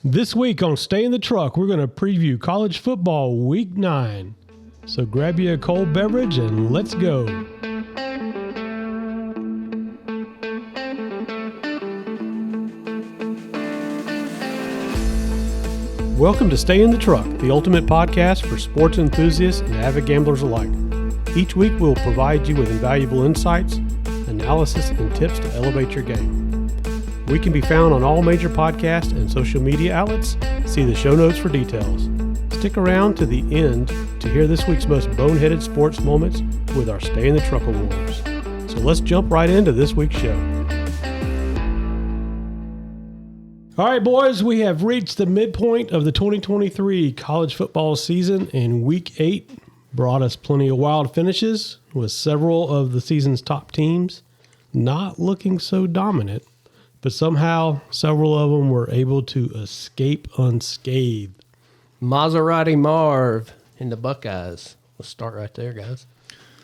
This week on Stay in the Truck, we're going to preview college football week 9. So grab you a cold beverage and let's go. Welcome to Stay in the Truck, the ultimate podcast for sports enthusiasts and avid gamblers alike. Each week we'll provide you with invaluable insights, analysis, and tips to elevate your game. We can be found on all major podcast and social media outlets. See the show notes for details. Stick around to the end to hear this week's most boneheaded sports moments with our Stay in the Truck Awards. So let's jump right into this week's show. All right, boys, we have reached the midpoint of the 2023 college football season, and Week 8 brought us plenty of wild finishes with several of the season's top teams not looking so dominant, but somehow several of them were able to escape unscathed. Maserati Marv and the Buckeyes. Let's start right there, guys.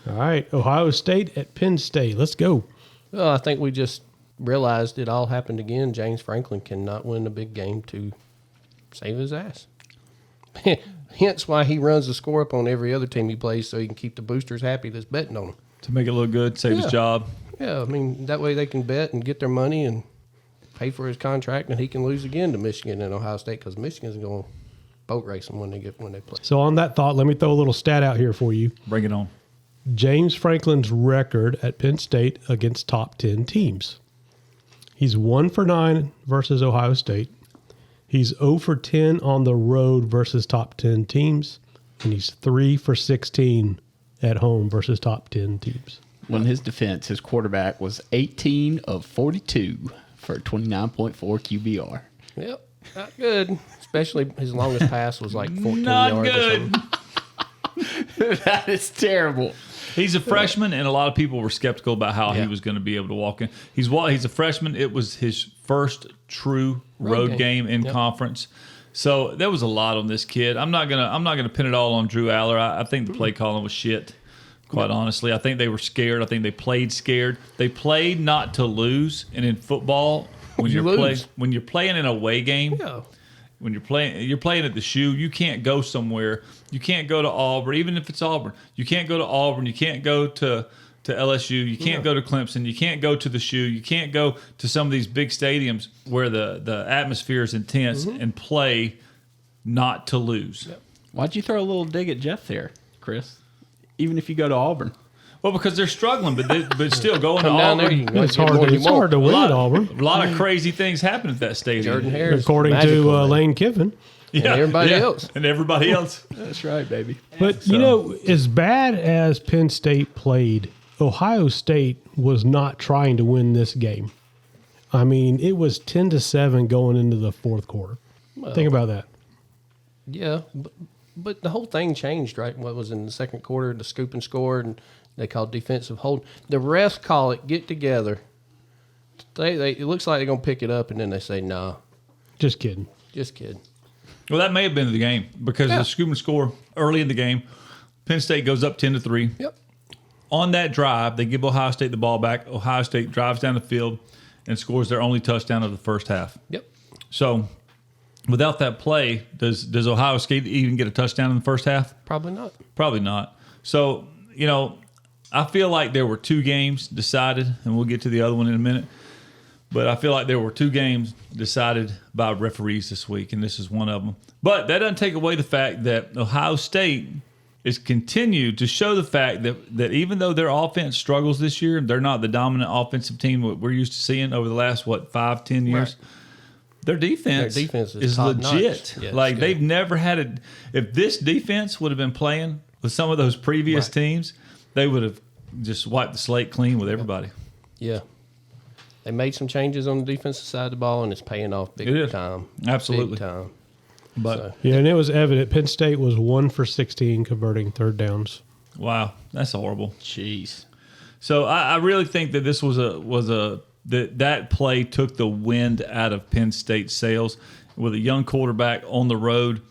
All right, Ohio State at Penn State. Let's go. Well, I think we just realized it all happened again. James Franklin cannot win a big game to save his ass. Hence why he runs the score up on every other team he plays so he can keep the boosters happy that's betting on him. To make it look good, save his job. Yeah, I mean, that way they can bet and get their money and pay for his contract, and he can lose again to Michigan and Ohio State because Michigan's going to boat race him when they play. So on that thought, let me throw a little stat out here for you. Bring it on. James Franklin's record at Penn State against top 10 teams. He's 1 for 9 versus Ohio State. He's 0 for 10 on the road versus top 10 teams. And he's 3 for 16 at home versus top 10 teams. In his defense, his quarterback was 18 of 42 for 29.4 QBR. Yep, not good. Especially his longest pass was like 14 Not yards good. or something. That is terrible. He's a freshman, and a lot of people were skeptical about how he was going to be able to walk in. He's a freshman. It was his first true road game in conference. So there was a lot on this kid. I'm not gonna pin it all on Drew Aller. I think the play calling was shit. Quite honestly, I think they were scared. I think they played scared. They played not to lose. And in football, when you're playing an away game, when you're playing at the Shoe, you can't go somewhere. You can't go to Auburn, even if it's Auburn. You can't go to Auburn. You can't go to LSU. You can't go to Clemson. You can't go to the Shoe. You can't go to some of these big stadiums where the atmosphere is intense and play not to lose. Yep. Why'd you throw a little dig at Jeff there, Chris? Even if you go to Auburn. Well, because they're struggling, but still going to down Auburn. there, It's hard to win at Auburn. A lot of crazy things happen at that stadium. Jordan Harris, According to Lane Kiffin. and everybody else. And everybody else. That's right, baby. But, as bad as Penn State played, Ohio State was not trying to win this game. I mean, it was 10-7 going into the fourth quarter. Well, Think about that. Yeah, but the whole thing changed, right? What was in the second quarter, the scoop and score, and they called defensive hold. The refs call it get together. It looks like they're going to pick it up, and then they say, nah. Just kidding. Just kidding. Well, that may have been the game because the scoop and score early in the game, Penn State goes up 10-3. Yep. On that drive, they give Ohio State the ball back. Ohio State drives down the field and scores their only touchdown of the first half. Yep. So without that play, does Ohio State even get a touchdown in the first half? Probably not. Probably not. So, I feel like there were 2 games decided, and we'll get to the other one in a minute. But I feel like there were 2 games decided by referees this week, and this is one of them. But that doesn't take away the fact that Ohio State is continued to show the fact that even though their offense struggles this year, they're not the dominant offensive team that we're used to seeing over the last, 5-10 years. Right. Their defense is legit. Yeah, they've never had if this defense would have been playing with some of those previous teams, they would have just wiped the slate clean with everybody. Yeah. They made some changes on the defensive side of the ball, and it's paying off big time. Absolutely. Big time. But and it was evident. Penn State was 1 for 16 converting third downs. Wow, that's horrible. Jeez. So I really think that this was that play took the wind out of Penn State's sails with a young quarterback on the road.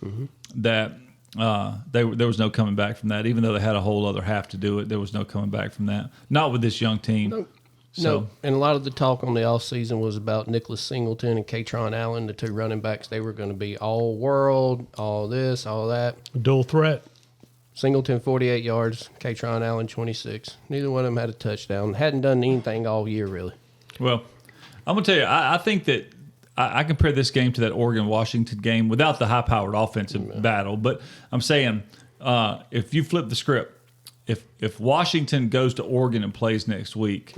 That there was no coming back from that. Even though they had a whole other half to do it, there was no coming back from that. Not with this young team. Nope. So, No, and a lot of the talk on the offseason was about Nicholas Singleton and Katron Allen, the two running backs. They were going to be all world, all this, all that. Dual threat. Singleton, 48 yards. Katron Allen, 26. Neither one of them had a touchdown. Hadn't done anything all year, really. well, I'm going to tell you, I think that I compare this game to that Oregon-Washington game without the high-powered offensive battle. But I'm saying if you flip the script, if Washington goes to Oregon and plays next week,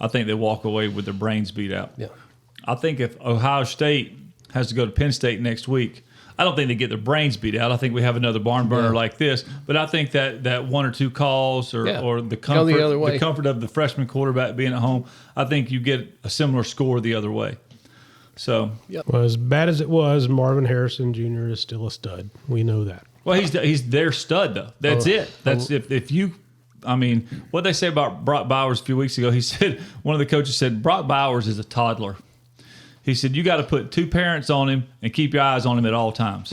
I think they walk away with their brains beat out. Yeah. I think if Ohio State has to go to Penn State next week, I don't think they get their brains beat out. I think we have another barn burner like this. But I think that one or two calls or the comfort of the freshman quarterback being at home, I think you get a similar score the other way. So, Well, as bad as it was, Marvin Harrison Jr. is still a stud. We know that. well, he's their stud though. That's it. That's if you. I mean, what they say about Brock Bowers a few weeks ago, he said, one of the coaches said, Brock Bowers is a toddler. He said, you got to put two parents on him and keep your eyes on him at all times.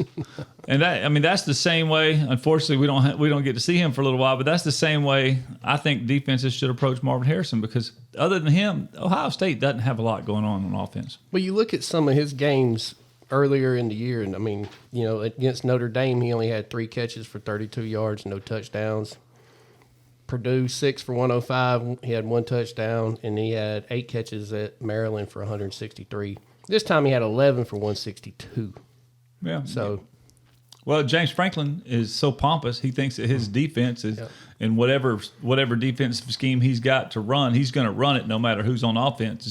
And that's the same way. Unfortunately, we don't get to see him for a little while, but that's the same way I think defenses should approach Marvin Harrison, because other than him, Ohio State doesn't have a lot going on offense. Well, you look at some of his games earlier in the year, and against Notre Dame, he only had 3 catches for 32 yards, no touchdowns. Purdue, 6 for 105. He had 1 touchdown, and he had 8 catches at Maryland for 163. This time he had 11 for 162. Yeah. So, well, James Franklin is so pompous. He thinks that his defense is, and whatever defensive scheme he's got to run, he's going to run it no matter who's on offense.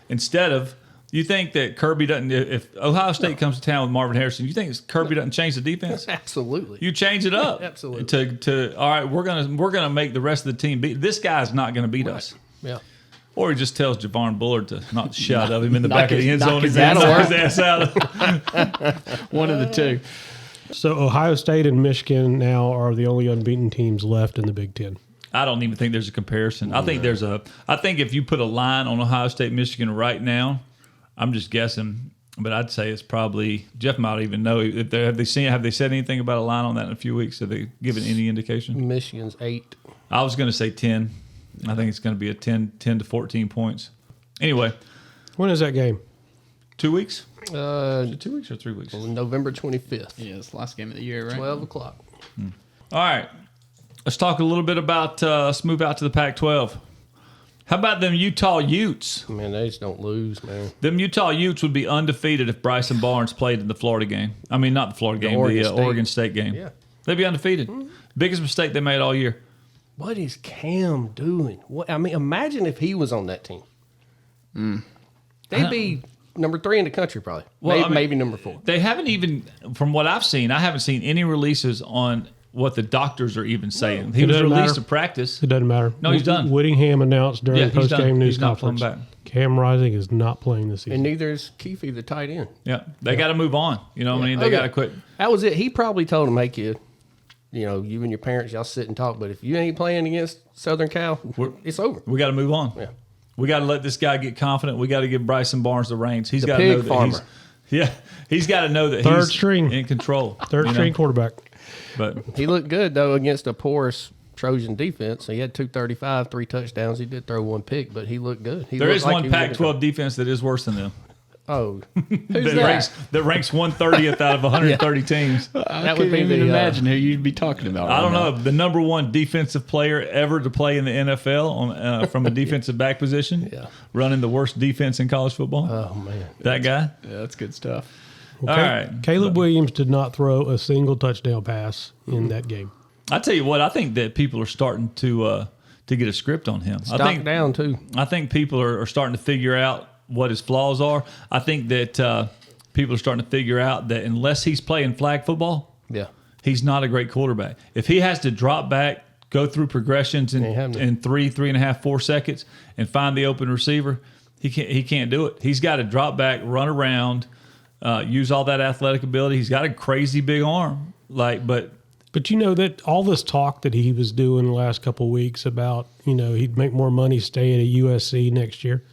Instead of you think that Kirby doesn't. If Ohio State comes to town with Marvin Harrison, you think Kirby doesn't change the defense? absolutely. You change it up. Absolutely. To all right, we're gonna make the rest of the team beat. This guy's not gonna beat us. Yeah. Or he just tells Javon Bullard to not shout of him in the back of the end zone. Knock His ass out. One of the two. So Ohio State and Michigan now are the only unbeaten teams left in the Big Ten. I don't even think there's a comparison. I think I think if you put a line on Ohio State, Michigan right now, I'm just guessing, but I'd say it's probably Jeff might even know if have they said anything about a line on that in a few weeks? Have they given any indication? Michigan's 8. I was going to say 10. I think it's going to be a 10 to 14 points. Anyway, When is that game? 2 weeks? Is Uh, it 2 weeks or 3 weeks? November 25th, Yeah, it's the last game of the year, right? 12 o'clock. All right. Let's talk a little bit about let's move out to the Pac-12. How about them Utah Utes? Man, they just don't lose, man. Them Utah Utes would be undefeated if Bryson Barnes played in the Florida game. I mean, not the Florida game, the Oregon State game. Yeah. They'd be undefeated. Biggest mistake they made all year. What is Cam doing? Imagine if he was on that team. They'd be number 3 in the country, probably. Well, Maybe number 4. They haven't even, from what I've seen, I haven't seen any releases on what the doctors are even saying. He was released to practice. It doesn't matter. No, he's done. Whittingham announced during Yeah, he's done. post-game news He's not coming conference, back. Cam Rising is not playing this season. And neither is Keefe, the tight end. Yeah, they got to move on. You know what I mean? They got to quit. That was it. He probably told him, hey, kid, you and your parents, y'all sit and talk, but if you ain't playing against Southern Cal, it's over. We got to move on. Yeah. We got to let this guy get confident. We got to give Bryson Barnes the reins. He's The got to know pig that farmer. he's got to know that Third he's string. in control. Third you know? string quarterback. But He looked good, though, against a porous Trojan defense. He had 235, 3 touchdowns. He did throw 1 pick, but he looked good. there is one Pac-12 defense that is worse than them. Oh, who's that ranks 130th out of 130 teams. That Couldn't would be even the imagine who you'd be talking about. I don't right know. The number 1 defensive player ever to play in the NFL from a defensive back position, running the worst defense in college football. Oh, man. That guy? now. Yeah, that's good stuff. All right. Caleb Williams did not throw a single touchdown pass in that game. I tell you what, I think that people are starting to get a script on him. Stock down, too. I think people are starting to figure out what his flaws are. I think that people are starting to figure out that unless he's playing flag football, he's not a great quarterback. If he has to drop back, go through progressions in 3.5, 4 seconds, and find the open receiver, he can't do it. He's got to drop back, run around, use all that athletic ability. He's got a crazy big arm, But you know that all this talk that he was doing the last couple of weeks about, he'd make more money staying at USC next year.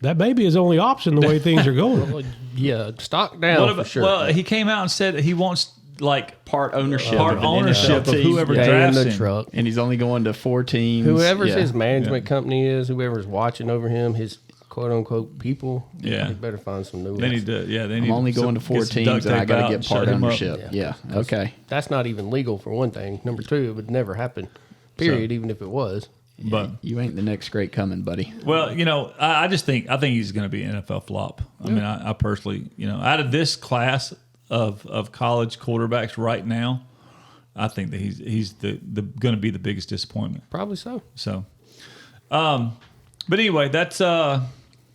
That may be his only option the way things are going. Yeah, stock down for sure. Well, he came out and said that he wants like Part ownership. part of an ownership NFL of team. whoever Yeah. drafts in the him. truck. And he's only going to 4 teams. Whoever's Yeah. his management company is, whoever's watching over him, his quote unquote people, Yeah. they better find some new They ones. need to. Yeah, they need. I'm only to going to 4 get some duct teams, and I tape got out to and get part shut him up. ownership. Yeah. Okay. That's not even legal for one thing. Number two, it would never happen. Period. Even if it was. But You ain't the next great coming, buddy. well, I just think he's going to be an NFL flop. I mean, I personally, out of this class of college quarterbacks right now, I think that he's the going to be the biggest disappointment. Probably so. So, but anyway, that's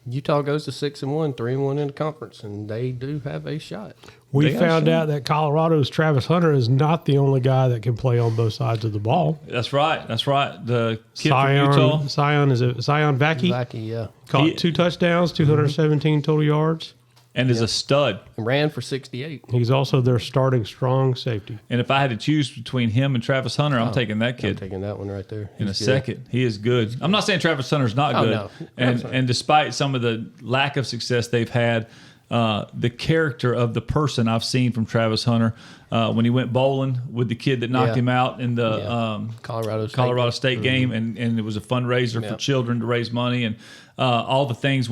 Utah goes to 6-1, 3-1 in the conference, and they do have a shot. We They found should. out that Colorado's Travis Hunter is not the only guy that can play on both sides of the ball. That's right. The kid from Utah. Sion Vaki Lackey, yeah. caught He- 2 touchdowns, 217 total yards. And is a stud. Ran for 68. He's also their starting strong safety. And if I had to choose between him and Travis Hunter, I'm taking that I'm kid taking that one right there. in a He's good. second. He is good. I'm not saying Travis Hunter's not Oh, good. no. And despite some of the lack of success they've had, the character of the person I've seen from Travis Hunter when he went bowling with the kid that knocked Yeah. him out in the Yeah. Colorado State game, and it was a fundraiser for children to raise money, and all the things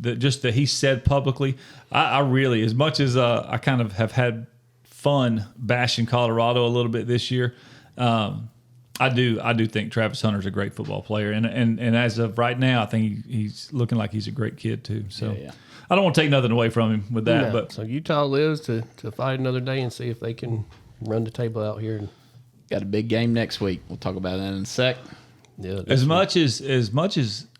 that he said publicly. I really, as much as I kind of have had fun bashing Colorado a little bit this year, I do think Travis Hunter's a great football player, and as of right now, I think he's looking like he's a great kid too. So Yeah. I don't want to take nothing away from him with that, No. but So Utah lives to fight another day and see if they can run the table out here. Got a big game next week. We'll talk about that in a sec. Yeah, as much as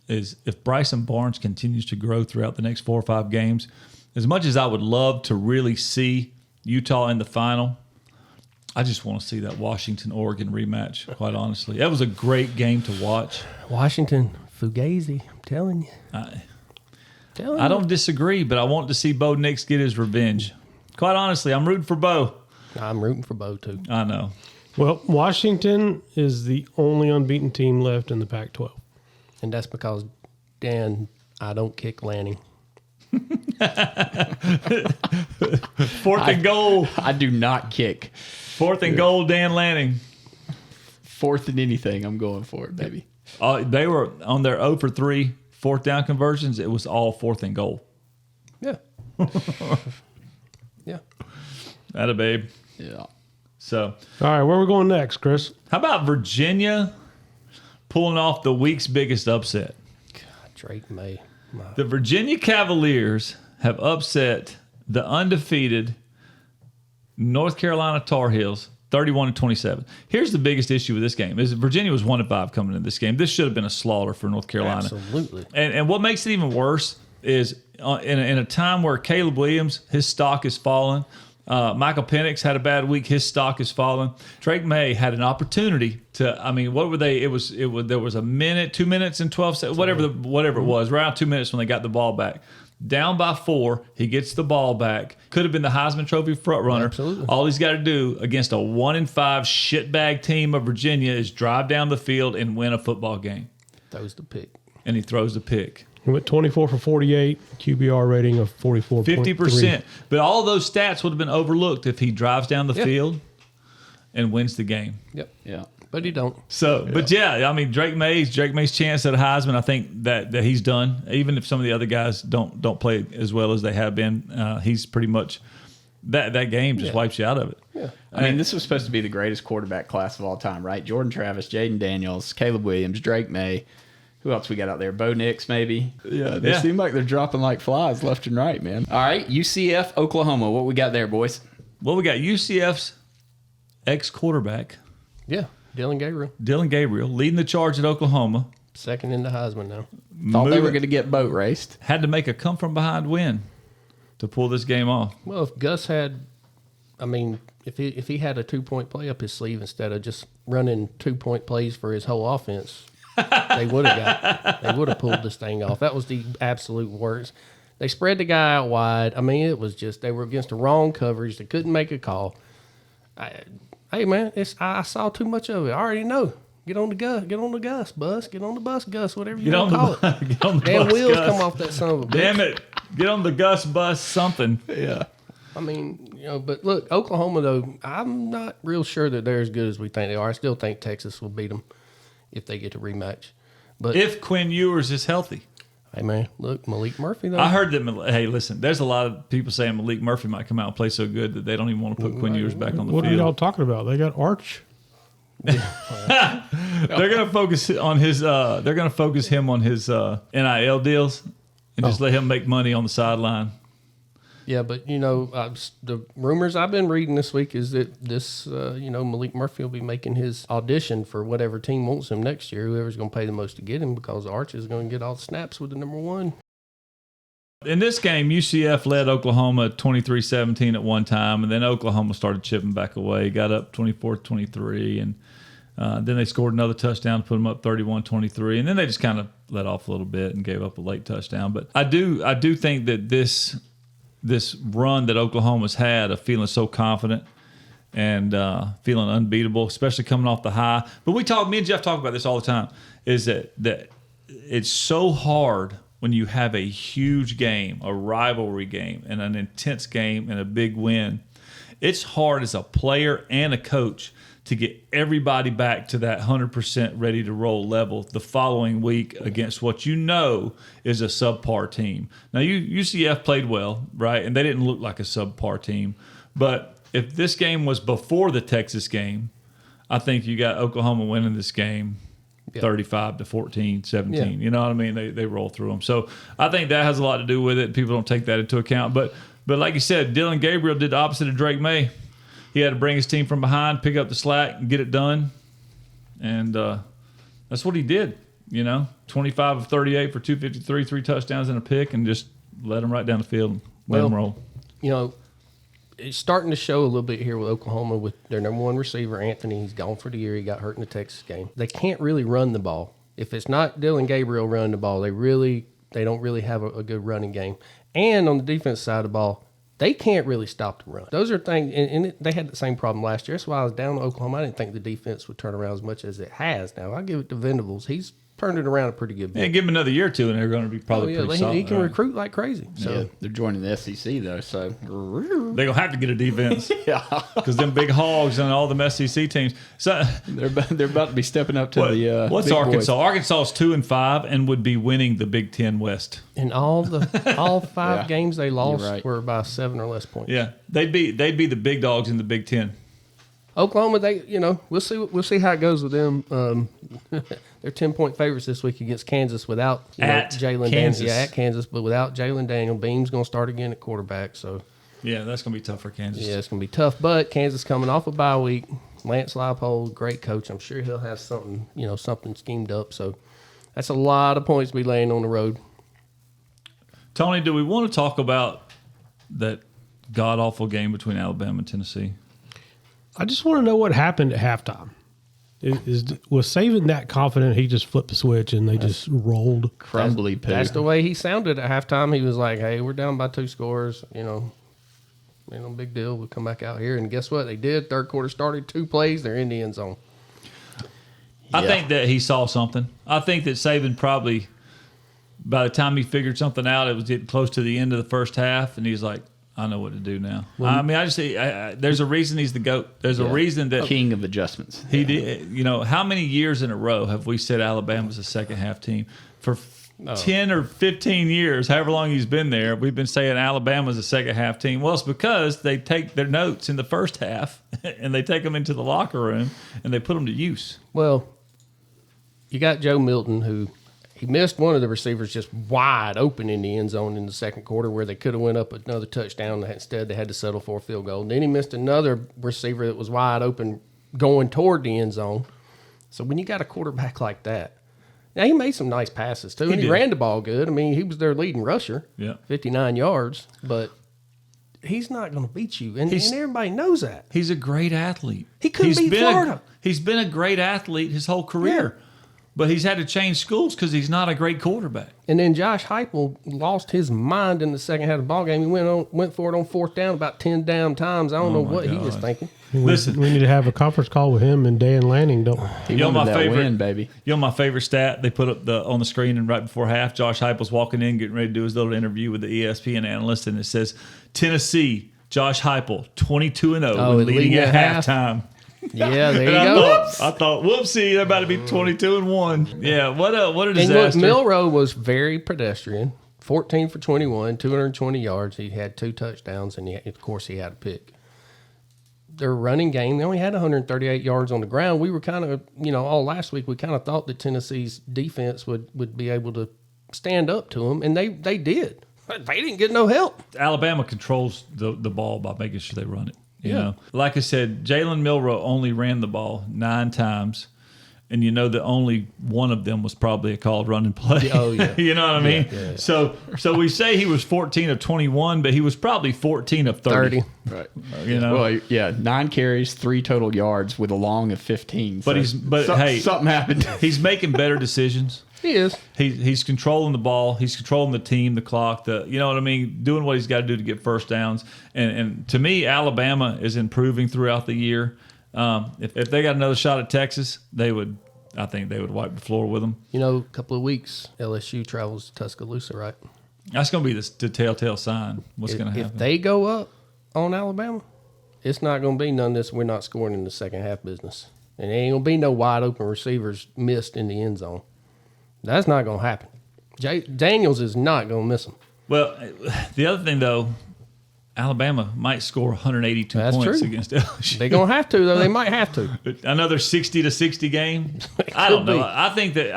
if Bryson Barnes continues to grow throughout the next 4 or 5 games, as much as I would love to really see Utah in the final, I just want to see that Washington-Oregon rematch, quite honestly. That was a great game to watch. Washington, Fugazi, I'm telling you. I don't disagree, but I want to see Bo Nix get his revenge. Quite honestly, I'm rooting for Bo. I'm rooting for Bo, too. I know. Well, Washington is the only unbeaten team left in the Pac-12. And that's because, Dan, I don't kick Lanning. 4th and goal. I do not kick. 4th and goal, Dan Lanning. 4th and anything, I'm going for it, baby. They were on their 0 for 3 4th down conversions. It was all 4th and goal. Yeah. Yeah. Atta babe. Yeah. So, All right, where are we going next, Chris? how about Virginia pulling off the week's biggest upset? Drake May. The Virginia Cavaliers have upset the undefeated North Carolina Tar Heels 31-27. Here's the biggest issue with this game is that Virginia was 1-5 coming into this game. This should have been a slaughter for North Carolina. Absolutely. And what makes it even worse is in a time where Caleb Williams, his stock is falling. Michael Penix had a bad week. His stock is falling. Drake May had an opportunity to. I mean, what were they? It was. There was a minute, 2 minutes, and 12 seconds. Whatever it was. Around 2 minutes when they got the ball back. Down by 4, he gets the ball back. Could have been the Heisman Trophy front runner. Absolutely. All he's got to do against a 1-5 shitbag team of Virginia is drive down the field and win a football game. Throws the pick. And he throws the pick. He went 24 for 48, QBR rating of 44.3. 50%. But all those stats would have been overlooked if he drives down the field and wins the game. Yep. Yeah. But he don't. So, but yeah, I mean, Drake May's chance at a Heisman. I think that he's done. Even if some of the other guys don't play as well as they have been, he's pretty much that game just wipes you out of it. Yeah. I mean, this was supposed to be the greatest quarterback class of all time, right? Jordan Travis, Jaden Daniels, Caleb Williams, Drake May. Who else we got out there? Bo Nix, maybe. Yeah, they seem like they're dropping like flies left and right, man. All right, UCF, Oklahoma. What we got there, boys? Well, we got UCF's ex-quarterback, Yeah. Dylan Gabriel, leading the charge at Oklahoma. Second in the Heisman now. Thought they were going to get boat raced. Had to make a come-from-behind win to pull this game off. Well, if Gus had, I mean, if he had a 2-point play up his sleeve instead of just running 2-point plays for his whole offense, they would have pulled this thing off. That was the absolute worst. They spread the guy out wide. I mean, it was just they were against the wrong coverage. They couldn't make a call. Hey man, I saw too much of it. I already know. Get on the Gus, bus. Get on the bus, Gus. Whatever you want to call it. Get on the Damn bus, wheels Gus. come off that son of a bitch. Damn it! Get on the Gus bus, something. Yeah. I mean, but look, Oklahoma, though, I'm not real sure that they're as good as we think they are. I still think Texas will beat them if they get a rematch. But if Quinn Ewers is healthy. Hey, man, look, Malik Murphy, though. I heard that, hey, listen, there's a lot of people saying Malik Murphy might come out and play so good that they don't even want to put Quinn Ewers back on the What field. are y'all talking about? They got Arch. They're going to focus on his. They're going to focus him on his NIL deals and just let him make money on the sideline. Yeah, but the rumors I've been reading this week is that this, Malik Murphy will be making his audition for whatever team wants him next year. Whoever's going to pay the most to get him, because Arch is going to get all the snaps with the number one. In this game, UCF led Oklahoma 23-17 at one time, and then Oklahoma started chipping back away, got up 24-23, and then they scored another touchdown to put them up 31-23, and then they just kind of let off a little bit and gave up a late touchdown. But I do think that this run that Oklahoma's had of feeling so confident and feeling unbeatable, especially coming off the high. But me and Jeff talk about this all the time, is that it's so hard when you have a huge game, a rivalry game, and an intense game and a big win. It's hard as a player and a coach to get everybody back to that 100% ready to roll level the following week against what is a subpar team. Now, UCF played well, right? And they didn't look like a subpar team. But if this game was before the Texas game, I think you got Oklahoma winning this game 35-14, 17. Yeah. You know what I mean? They roll through them. So I think that has a lot to do with it. People don't take that into account. But like you said, Dillon Gabriel did the opposite of Drake May. He had to bring his team from behind, pick up the slack, and get it done. And that's what he did, 25 of 38 for 253, 3 touchdowns and a pick, and just let them right down the field and let them roll. It's starting to show a little bit here with Oklahoma with their number one receiver, Anthony. He's gone for the year. He got hurt in the Texas game. They can't really run the ball. If it's not Dillon Gabriel running the ball, they don't really have a good running game. And on the defense side of the ball, they can't really stop the run. Those are things, and they had the same problem last year. That's why I was down to Oklahoma. I didn't think the defense would turn around as much as it has now. I'll give it to Venables. He's turned it around a pretty good bit. Yeah, give him another year or two, and they're going to be probably pretty solid. He can recruit like crazy. So they're joining the SEC, though, so they're going to have to get a defense. Yeah. Because them big hogs and all them SEC teams. So they're about to be stepping up to the what's big Arkansas? boys. Arkansas is 2-5 and would be winning the Big Ten West. And all 5 games they lost were by 7 or less points. Yeah, they'd be the big dogs in the Big Ten. Oklahoma, we'll see how it goes with them. They're 10-point favorites this week against Kansas without Jalen Daniels. Yeah, at Kansas, but without Jalen Daniels. Beam's going to start again at quarterback. So yeah, that's going to be tough for Kansas. Yeah, it's going to be tough. But Kansas coming off a bye week. Lance Leipold, great coach. I'm sure he'll have something schemed up. So that's a lot of points to be laying on the road. Tony, do we want to talk about that god-awful game between Alabama and Tennessee? I just want to know what happened at halftime. Was Saban that confident he just flipped the switch and they just rolled? Crumbly poo. That's the way he sounded at halftime. He was like, hey, we're down by 2 scores. No big deal. We'll come back out here. And guess what? They did. Third quarter started, 2 plays. They're in the end zone. I think that he saw something. I think that Saban probably, by the time he figured something out, it was getting close to the end of the first half, and he's like, I know what to do now. Well, I mean, I just say there's a reason he's the GOAT. There's a reason that king of adjustments. He did. How many years in a row have we said Alabama's a second half team? For 10 or 15 years, however long he's been there, we've been saying Alabama's a second half team. Well, it's because they take their notes in the first half and they take them into the locker room and they put them to use. Well, you got Joe Milton, who he missed one of the receivers just wide open in the end zone in the second quarter where they could have went up another touchdown. Instead, they had to settle for a field goal. And then he missed another receiver that was wide open going toward the end zone. So when you got a quarterback like that, now he made some nice passes too, and he ran the ball good. I mean, he was their leading rusher, 59 yards, but he's not going to beat you, and everybody knows that. He's a great athlete. He couldn't beat Florida. He's been a great athlete his whole career. Yeah. But he's had to change schools because he's not a great quarterback. And then Josh Heupel lost his mind in the second half of the ball game. He went for it on 4th down about 10 damn times. I don't know what he was thinking. Listen, we need to have a conference call with him and Dan Lanning, don't we? He wanted that win, baby. My favorite stat they put up on the screen, and right before half, Josh Heupel's walking in, getting ready to do his little interview with the ESPN analyst, and it says Tennessee Josh Heupel, 22-0, Oh, leading at half. halftime. Yeah, there you And go. I thought, whoopsie, they're about to be 22-1. Yeah, what a And look, disaster. Milroe was very pedestrian. 14 for 21, 220 yards. He had 2 touchdowns, and of course he had a pick. Their running game, they only had 138 yards on the ground. We were kind of, all last week, we kind of thought that Tennessee's defense would be able to stand up to them, and they did. They didn't get no help. Alabama controls the ball by making sure they run it. You know, like I said, Jalen Milroe only ran the ball 9 times, and that only one of them was probably a called run and play. Oh yeah, you know what I mean? Yeah. So we say he was 14 of 21, but he was probably 14 of 30. Right. Well, 9 carries, 3 total yards with a long of 15. But so something happened. He's making better decisions. he is. He's controlling the ball. He's controlling the team, the clock. You know what I mean? Doing what he's got to do to get first downs. And to me, Alabama is improving throughout the year. If they got another shot at Texas, I think they would wipe the floor with them. A couple of weeks, LSU travels to Tuscaloosa, right? That's going to be the telltale sign. What's going to happen? If they go up on Alabama, it's not going to be none of this. We're not scoring in the second half business. And there ain't going to be no wide open receivers missed in the end zone. That's not going to happen. Daniels is not going to miss them. Well, the other thing, though, Alabama might score 182 That's points true. against LSU. They're going to have to, though. They might have to. Another 60-60 game. I don't know. I think that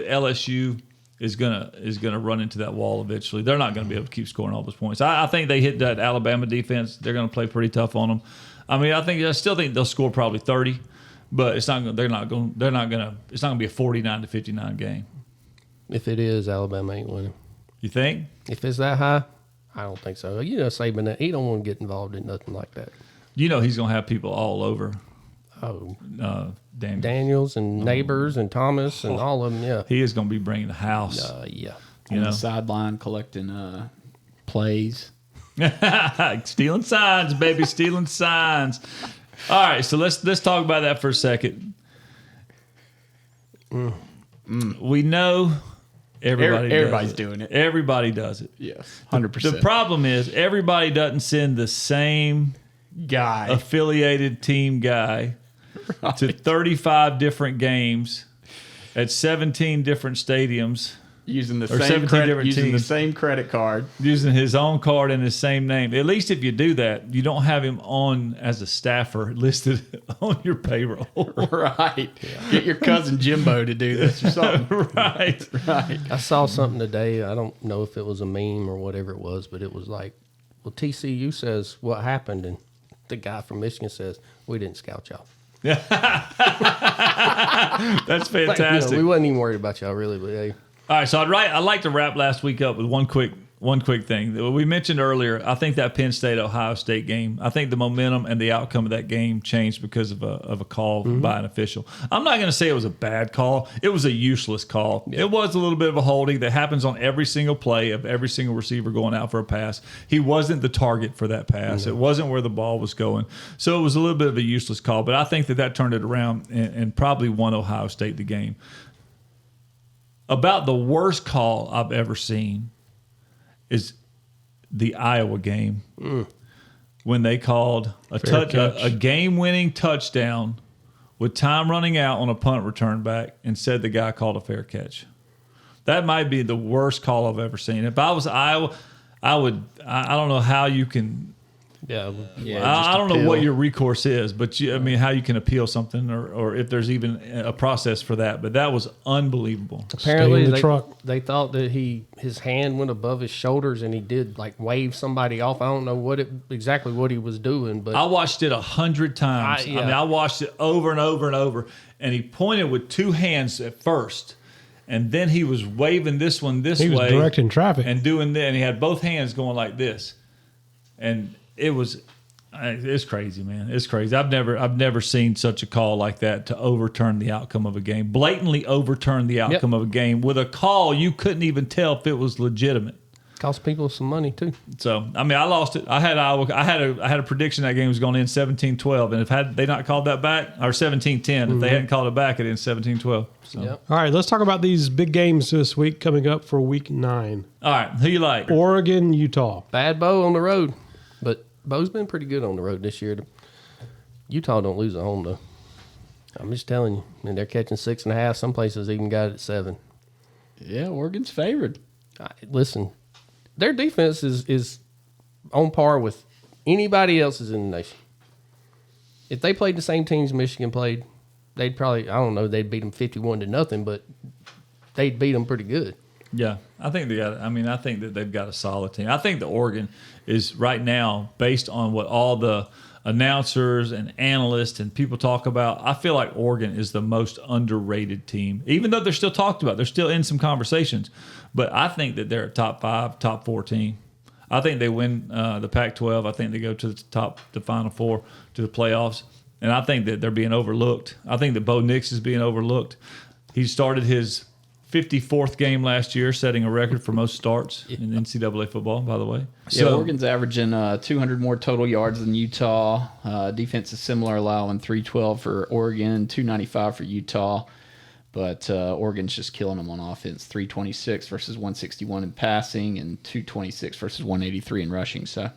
LSU is gonna run into that wall eventually. They're not going to be able to keep scoring all those points. I think they hit that Alabama defense. They're going to play pretty tough on them. I mean, I still think they'll score probably 30, but it's not going to be a 49-59 game. If it is, Alabama ain't winning. You think? If it's that high, I don't think so. Saban, he don't want to get involved in nothing like that. He's going to have people all over. Oh, Daniels and Neighbors and Thomas and all of them, yeah. He is going to be bringing the house. Yeah. On the sideline collecting plays. Stealing signs, baby, stealing signs. All right, so let's talk about that for a second. We know everybody's doing it. Everybody does it. Yes, 100%. The problem is everybody doesn't send the same guy, affiliated team guy, to 35 different games at 17 different stadiums. Using the same credit card. Using his own card and his same name. At least if you do that, you don't have him on as a staffer listed on your payroll. Right. Yeah. Get your cousin Jimbo to do this or something. Right. I saw something today. I don't know if it was a meme or whatever it was, but it was like, well, TCU says what happened, and the guy from Michigan says, we didn't scout y'all. That's fantastic. We wasn't even worried about y'all, really, but hey. All right, so I'd like to wrap last week up with one quick thing. We mentioned earlier, I think that Penn State-Ohio State game, I think the momentum and the outcome of that game changed because of a call by an official. I'm not going to say it was a bad call. It was a useless call. Yeah. It was a little bit of a holding that happens on every single play of every single receiver going out for a pass. He wasn't the target for that pass. It wasn't where the ball was going. So it was a little bit of a useless call, but I think that turned it around and probably won Ohio State the game. About the worst call I've ever seen is the Iowa game when they called a game-winning touchdown with time running out on a punt return back and said the guy called a fair catch. That might be the worst call I've ever seen. If I was Iowa, I don't know how you can. Yeah. I don't know what your recourse is, but how you can appeal something or if there's even a process for that. But that was unbelievable. Apparently, they thought that his hand went above his shoulders and he did like wave somebody off. I don't know exactly what he was doing, but I watched it 100 times. I watched it over and over and over. And he pointed with 2 hands at first. And then he was waving this one this way. He was directing traffic. And doing that. And he had both hands going like this. And it's crazy, man. It's crazy. I've never seen such a call like that to overturn the outcome of a game. Blatantly overturn the outcome of a game with a call you couldn't even tell if it was legitimate. Cost people some money too. So I lost it. I had Iowa. I had a prediction that game was going to end 17-12, and if they not called that back, or 17-10, if they hadn't called it back, it ended 17-12. So. Yep. All right, let's talk about these big games this week coming up for week 9. All right, who you like? Oregon, Utah. Bad Bo on the road, but Bo's been pretty good on the road this year. Utah don't lose at home, though. I'm just telling you. And they're catching 6.5. Some places even got it at 7. Yeah, Oregon's favored. Listen, their defense is on par with anybody else's in the nation. If they played the same teams Michigan played, they'd probably, I don't know, they'd beat them 51-0, but they'd beat them pretty good. Yeah, I think I think that they've got a solid team. I think that Oregon is right now, based on what all the announcers and analysts and people talk about, I feel like Oregon is the most underrated team, even though they're still talked about. They're still in some conversations. But I think that they're a top 5, top 4 team. I think they win the Pac-12. I think they go to the Final Four, to the playoffs. And I think that they're being overlooked. I think that Bo Nix is being overlooked. He started his 54th game last year, setting a record for most starts in NCAA football, by the way. Yeah, Oregon's averaging 200 more total yards than Utah. Defense is similar, allowing 312 for Oregon, 295 for Utah. But Oregon's just killing them on offense, 326 versus 161 in passing and 226 versus 183 in rushing. So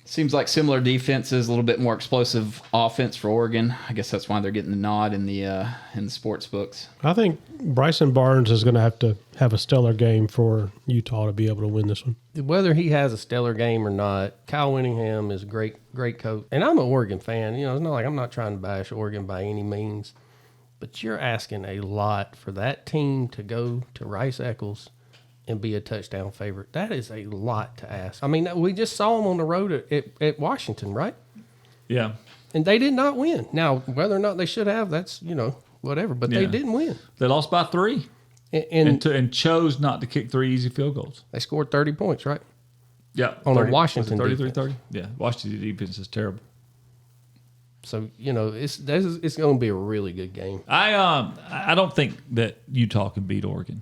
seems like similar defenses, a little bit more explosive offense for Oregon. I guess that's why they're getting the nod in the sports books. I think Bryson Barnes is going to have a stellar game for Utah to be able to win this one. Whether he has a stellar game or not, Kyle Whittingham is a great coach. And I'm an Oregon fan. You know, it's not like I'm not trying to bash Oregon by any means. But you're asking a lot for that team to go to Rice-Eccles and be a touchdown favorite. That is a lot to ask. I mean, we just saw them on the road at Washington, right? Yeah. And they did not win. Now, whether or not they should have, that's, whatever. But they didn't win. They lost by 3 and chose not to kick 3 easy field goals. They scored 30 points, right? Yeah. On a Washington 33-30? Yeah. Washington defense is terrible. So, it's going to be a really good game. I don't think that Utah can beat Oregon.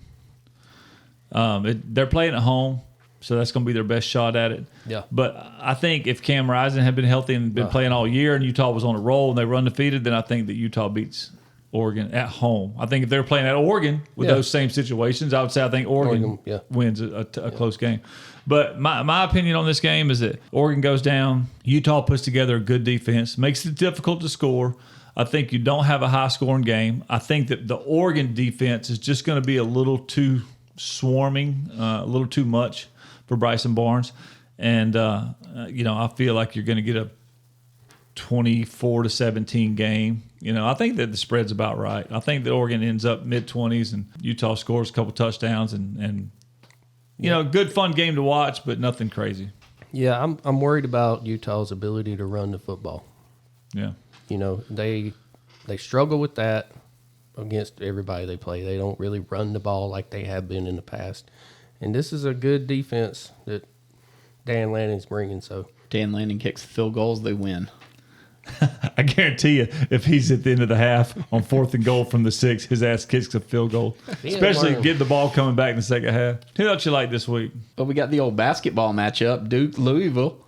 They're playing at home, so that's going to be their best shot at it. Yeah. But I think if Cam Rising had been healthy and been playing all year and Utah was on a roll and they run undefeated, then I think that Utah beats Oregon at home. I think if they're playing at Oregon with those same situations, I would say I think Oregon wins a close game. But my opinion on this game is that Oregon goes down, Utah puts together a good defense, makes it difficult to score. I think you don't have a high-scoring game. I think that the Oregon defense is just going to be a little too swarming, a little too much for Bryson Barnes. And, I feel like you're going to get a 24-17 game. I think that the spread's about right. I think that Oregon ends up mid-20s and Utah scores a couple touchdowns and good fun game to watch, but nothing crazy. Yeah, I'm worried about Utah's ability to run the football. Yeah. They struggle with that against everybody they play. They don't really run the ball like they have been in the past. And this is a good defense that Dan Lanning's bringing. So Dan Lanning kicks field goals, they win. I guarantee you, if he's at the end of the half on 4th and goal from the 6, his ass kicks a field goal. Especially getting the ball coming back in the second half. Who else you like this week? Well, we got the old basketball matchup, Duke, Louisville.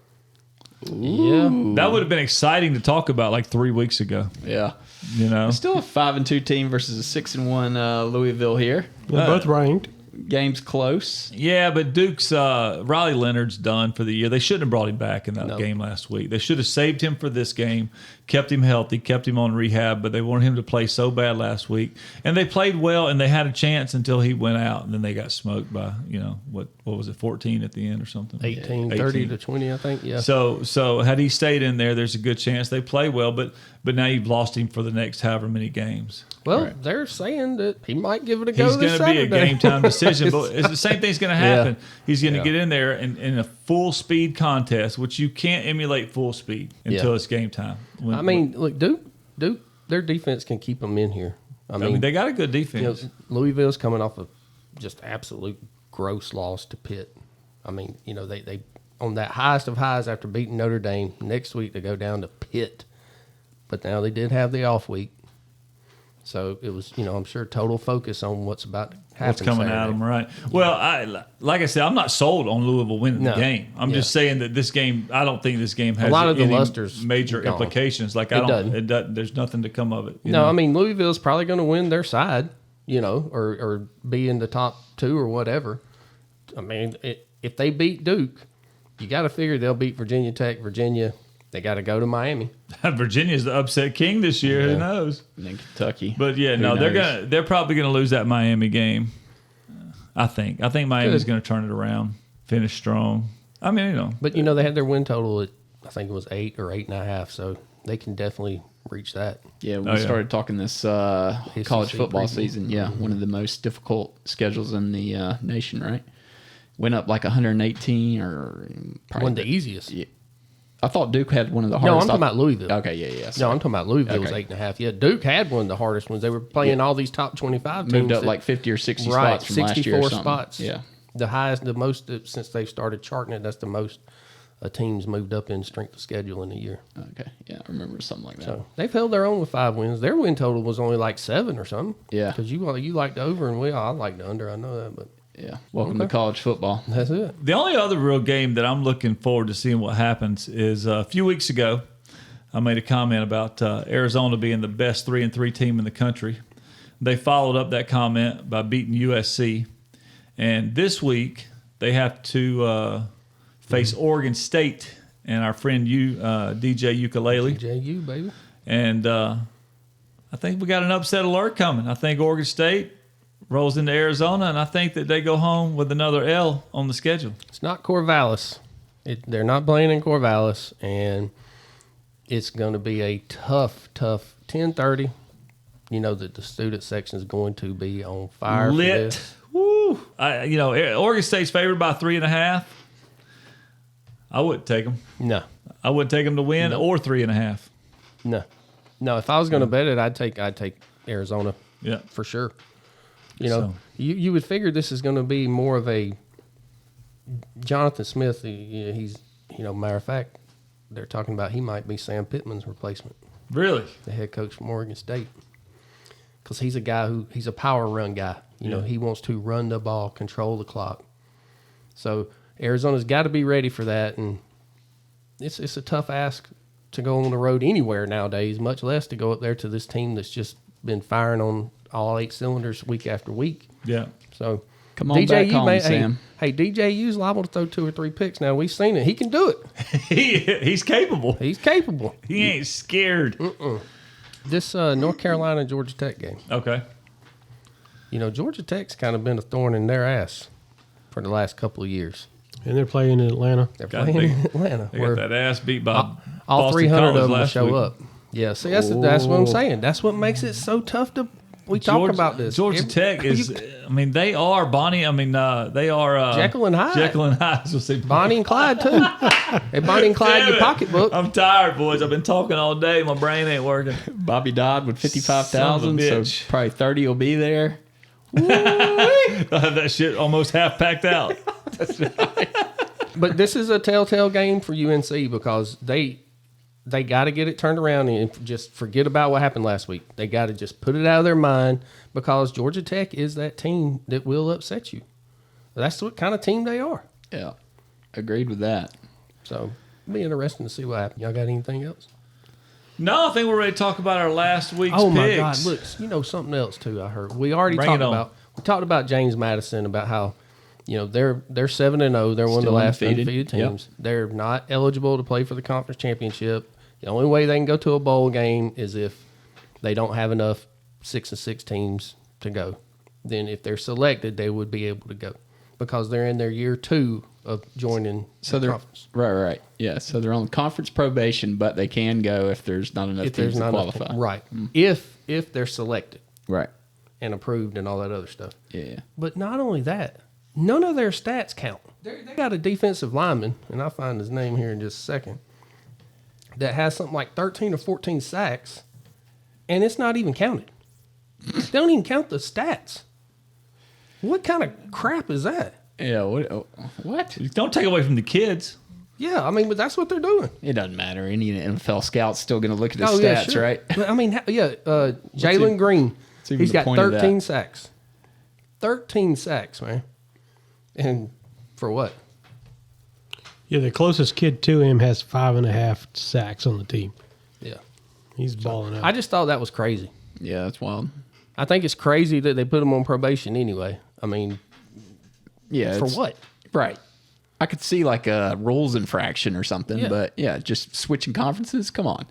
Yeah. That would have been exciting to talk about like 3 weeks ago. Yeah. It's still a 5-2 team versus a 6-1 Louisville here. They're both ranked. Game's close. Yeah, but Duke's Riley Leonard's done for the year. They shouldn't have brought him back in that game last week. They should have saved him for this game, kept him healthy, kept him on rehab, but they wanted him to play so bad last week. And they played well, and they had a chance until he went out, and then they got smoked by, what was it, 14 at the end or something? 18, 30-20, I think, yeah. So had he stayed in there, there's a good chance they play well, but now you've lost him for the next however many games. Well, they're saying that he might give it a go. He's going to be a game-time decision, but it's the same thing's going to happen. Yeah. He's going to get in there in a full-speed contest, which you can't emulate full speed until it's game time. Look, Duke, their defense can keep them in here. I mean, they got a good defense. Louisville's coming off of just absolute gross loss to Pitt. I mean, they on that highest of highs after beating Notre Dame. Next week they go down to Pitt, but now they did have the off week. So it was, I'm sure total focus on what's about to happen. What's coming Saturday. at them, right? Well, like I said, I'm not sold on Louisville winning the game. I'm just saying that this game, I don't think this game has a lot of the any luster's major gone. Implications. Like It doesn't. There's nothing to come of it. No, I mean Louisville's probably going to win their side, or be in the top 2 or whatever. I mean, if they beat Duke, you got to figure they'll beat Virginia Tech. Virginia, they got to go to Miami. Virginia's the upset king this year. Who knows? And then Kentucky. But yeah, Who no, knows? they're probably gonna lose that Miami game. I think Miami's gonna turn it around, finish strong. I mean, But they had their win total at, I think it was 8 or 8.5, so they can definitely reach that. Yeah, we started talking this college football preview. season. Yeah, one of the most difficult schedules in the nation, right? Went up like 118 or probably One of the easiest. Yeah. I thought Duke had one of the No, hardest. I'm talking about Louisville. Okay, yeah. No, sorry. I'm talking about Louisville was Okay. 8.5. Yeah, Duke had one of the hardest ones. They were playing all these top 25 teams. Moved up that- like 50 or 60 right, spots from last year or 64 something. spots. Yeah. The highest, the most since they started charting it. That's the most teams moved up in strength of schedule in a year. Okay. Yeah, I remember something like that. So they've held their own with 5 wins. Their win total was only like 7 or something. Yeah. Because you like the over and I like the under. I know that, but Yeah. Welcome to college football. that's it. the only other real game that I'm looking forward to seeing what happens is a few weeks ago, I made a comment about Arizona being the best 3-3 team in the country. They followed up that comment by beating USC, and this week they have to face Oregon State and our friend DJ Ukulele. JU, baby. And I think we got an upset alert coming. I think Oregon State rolls into Arizona, and I think that they go home with another L on the schedule. It's not Corvallis. They're not playing in Corvallis, and it's going to be a tough 10:30. You know that the student section is going to be on fire. For Lit. this. Woo. Oregon State's favored by 3.5. I wouldn't take them. No. I wouldn't take them to win or 3.5. No. If I was going to bet it, I'd take Arizona. Yeah. For sure. So- You would figure this is going to be more of a Jonathan Smith. He's matter of fact, they're talking about he might be Sam Pittman's replacement, Really? the head coach from Oregon State, because he's a guy he's a power run guy. He wants to run the ball, control the clock. So Arizona's got to be ready for that, and it's a tough ask to go on the road anywhere nowadays, much less to go up there to this team that's just been firing on all 8 cylinders week after week. Yeah. So Come on back home, Sam. Hey, DJU's liable to throw 2 or 3 picks now. We've seen it. He can do it. He's capable. He's capable. He ain't scared. This North Carolina Georgia Tech game. Okay. Georgia Tech's kind of been a thorn in their ass for the last couple of years. And they're playing in Atlanta. They're God, playing they- in Atlanta. They where got that ass beat by all Boston 300 College of them will last show week. up. Yeah, see, that's what I'm saying. That's what makes it so tough to. We talk about this. Georgia Tech is. They are Bonnie. They are Jekyll and Hyde. Jekyll and Hyde. So say Bonnie and Clyde too. Hey, Bonnie and Clyde, Damn your it. pocketbook. I'm tired, boys. I've been talking all day. My brain ain't working. Bobby Dodd with 55,000, Son of a so bitch. probably 30 will be there. I have that shit almost half packed out. But this is a telltale game for UNC because they got to get it turned around and just forget about what happened last week. They got to just put it out of their mind because Georgia Tech is that team that will upset you. That's what kind of team they are. Yeah, agreed with that. So it'll be interesting to see what happens. Y'all got anything else? No, I think we're ready to talk about our last week's Oh picks. my God! Look, something else too. I heard we already Bring it on. talked about James Madison about how they're 7-0. They're one of the Still last undefeated. undefeated Yep. teams. They're not eligible to play for the conference championship. The only way they can go to a bowl game is if they don't have enough 6-6 teams to go. Then if they're selected, they would be able to go because they're in their year 2 of joining So the they're conference. right. Yeah, so they're on conference probation, but they can go if there's not enough If there's teams to not enough, qualify. right? If they're selected Right. and approved and all that other stuff. Yeah. But not only that, none of their stats count. They got a defensive lineman, and I'll find his name here in just a second, that has something like 13 or 14 sacks, and it's not even counted. They don't even count the stats. What kind of crap is that? Yeah. What? Don't take away from the kids. Yeah, I mean, but that's what they're doing. It doesn't matter. Any NFL scout's still going to look at his Yeah, stats, sure. right? But I mean, Jalen Green, even he's the got point of that? 13 sacks. 13 sacks, man. And for what? Yeah, the closest kid to him has 5.5 sacks on the team. Yeah. He's balling out. I just thought that was crazy. Yeah, that's wild. I think it's crazy that they put him on probation anyway. I mean, Yeah. for it's- what? Right. I could see like a rules infraction or something, Yeah. but yeah, just switching conferences. Come on.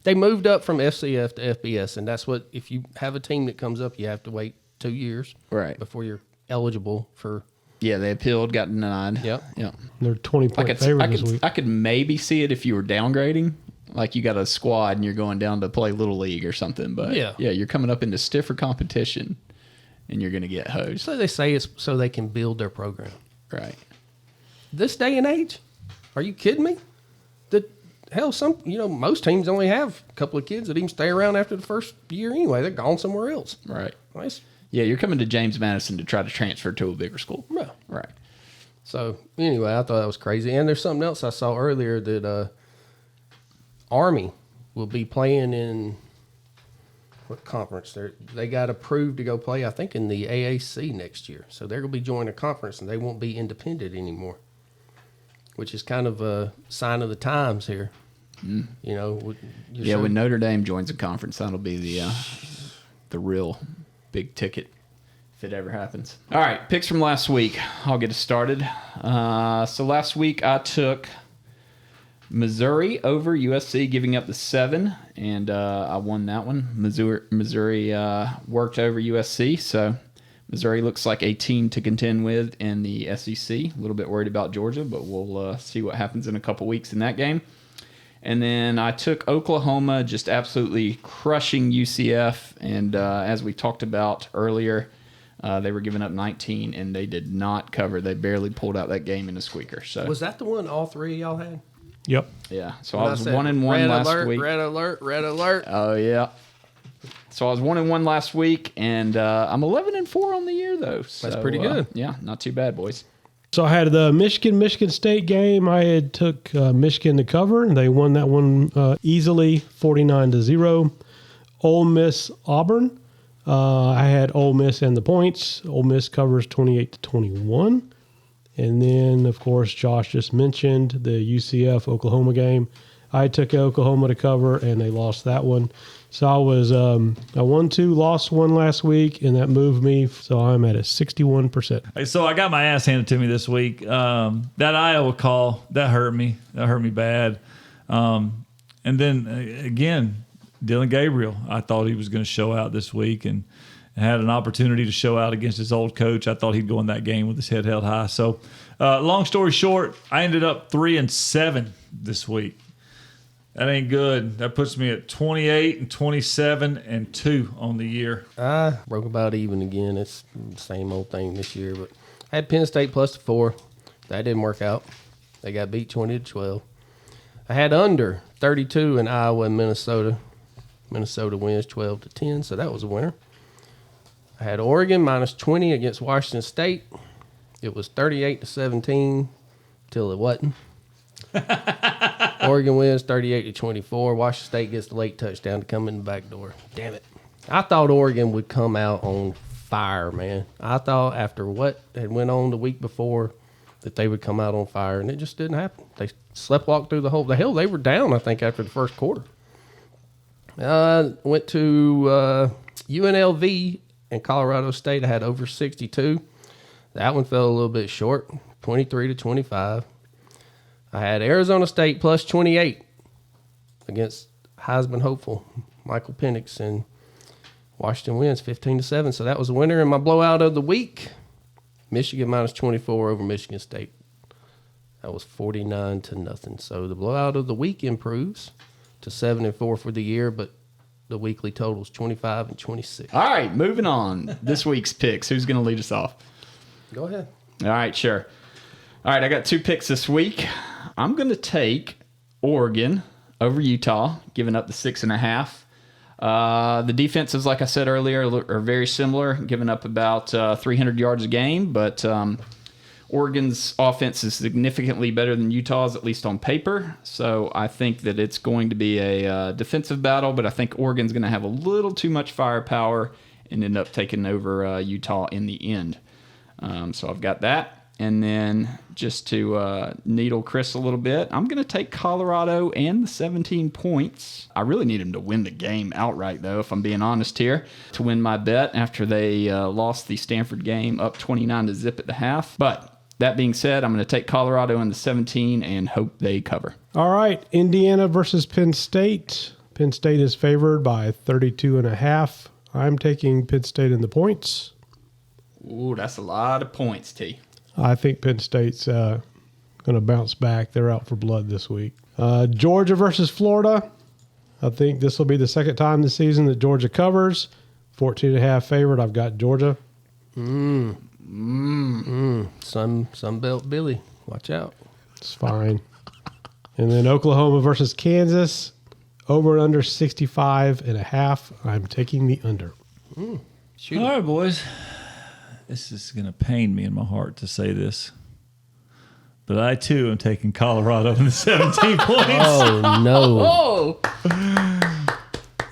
They moved up from FCF to FBS, and that's what, if you have a team that comes up, you have to wait 2 years Right. before you're eligible for. Yeah, they appealed, got denied. Yep. Yeah. They're 20-point favorite this week. I could maybe see it if you were downgrading, like you got a squad and you're going down to play Little League or something. But Yeah. you're coming up into stiffer competition, and you're going to get hosed. So they say it's so they can build their program. Right. This day and age, are you kidding me? Hell, most teams only have a couple of kids that even stay around after the first year anyway. They're gone somewhere else. Right. Nice. Yeah, you're coming to James Madison to try to transfer to a bigger school. Yeah. Right. So anyway, I thought that was crazy. And there's something else I saw earlier that Army will be playing in what conference? They got approved to go play, I think, in the AAC next year. So they're going to be joining a conference, and they won't be independent anymore, which is kind of a sign of the times here. Mm. When Notre Dame joins a conference, that'll be the real big ticket if it ever happens. All right, picks from last week. I'll get us started. So last week I took Missouri over USC, giving up the 7, and I won that one. Missouri worked over USC, so Missouri looks like a team to contend with in the SEC. A little bit worried about Georgia, but we'll see what happens in a couple weeks in that game. And then I took Oklahoma, just absolutely crushing UCF. And as we talked about earlier, they were giving up 19, and they did not cover. They barely pulled out that game in a squeaker. So was that the one all three of y'all had? Yep. Yeah. So I was 1-1 last week. Red alert. Oh, yeah. So I was 1-1 last week, and I'm 11-4 on the year, though. So, that's pretty good. Yeah, not too bad, boys. So I had the Michigan State game. I had took Michigan to cover, and they won that one easily, 49-0. Ole Miss Auburn. I had Ole Miss and the points. Ole Miss covers 28-21. And then, of course, Josh just mentioned the UCF Oklahoma game. I took Oklahoma to cover, and they lost that one. So I was I won 2, lost 1 last week, and that moved me. So I'm at a 61%. So I got my ass handed to me this week. That Iowa call, that hurt me. That hurt me bad. And then, again, Dylan Gabriel, I thought he was going to show out this week and had an opportunity to show out against his old coach. I thought he'd go in that game with his head held high. So long story short, I ended up 3-7 this week. That ain't good. That puts me at 28-27-2 on the year. I broke about even again. It's the same old thing this year. But I had Penn State plus 4. That didn't work out. They got beat 20-12. I had under 32 in Iowa and Minnesota. Minnesota wins 12-10, so that was a winner. I had Oregon minus 20 against Washington State. It was 38-17 till it wasn't. Oregon wins 38-24. Washington State gets the late touchdown to come in the back door. Damn it. I thought Oregon would come out on fire, man. I thought after what had went on the week before that they would come out on fire, and it just didn't happen. They sleptwalked through the whole – the hell, they were down, I think, after the first quarter. Went to UNLV and Colorado State. I had over 62. That one fell a little bit short, 23-25. I had Arizona State plus 28 against Heisman hopeful Michael Penix, and Washington wins 15-7. So that was a winner. And my blowout of the week, Michigan minus 24 over Michigan State. That was 49-0. So the blowout of the week improves to 7-4 for the year, but the weekly total is 25-26. All right, moving on. This week's picks. Who's going to lead us off? Go ahead. All right, sure. All right, I got 2 picks this week. I'm going to take Oregon over Utah, giving up the 6.5. The defenses, like I said earlier, are very similar, giving up about 300 yards a game, but Oregon's offense is significantly better than Utah's, at least on paper. So I think that it's going to be a defensive battle, but I think Oregon's going to have a little too much firepower and end up taking over Utah in the end. So I've got that. And then just to needle Chris a little bit, I'm going to take Colorado and the 17 points. I really need them to win the game outright, though, if I'm being honest here, to win my bet after they lost the Stanford game up 29-0 at the half. But That being said, I'm going to take Colorado in the 17 and hope they cover. All right, Indiana versus Penn State. Penn State is favored by 32.5. I'm taking Penn State in the points. Ooh, that's a lot of points, T. I think Penn State's going to bounce back. They're out for blood this week. Georgia versus Florida. I think this will be the second time this season that Georgia covers. 14.5 favorite. I've got Georgia. Sunbelt Billy. Watch out. It's fine. And then Oklahoma versus Kansas. Over and under 65.5. I'm taking the under. All right, boys. This is going to pain me in my heart to say this. But I, too, am taking Colorado in the 17 points. Oh, no.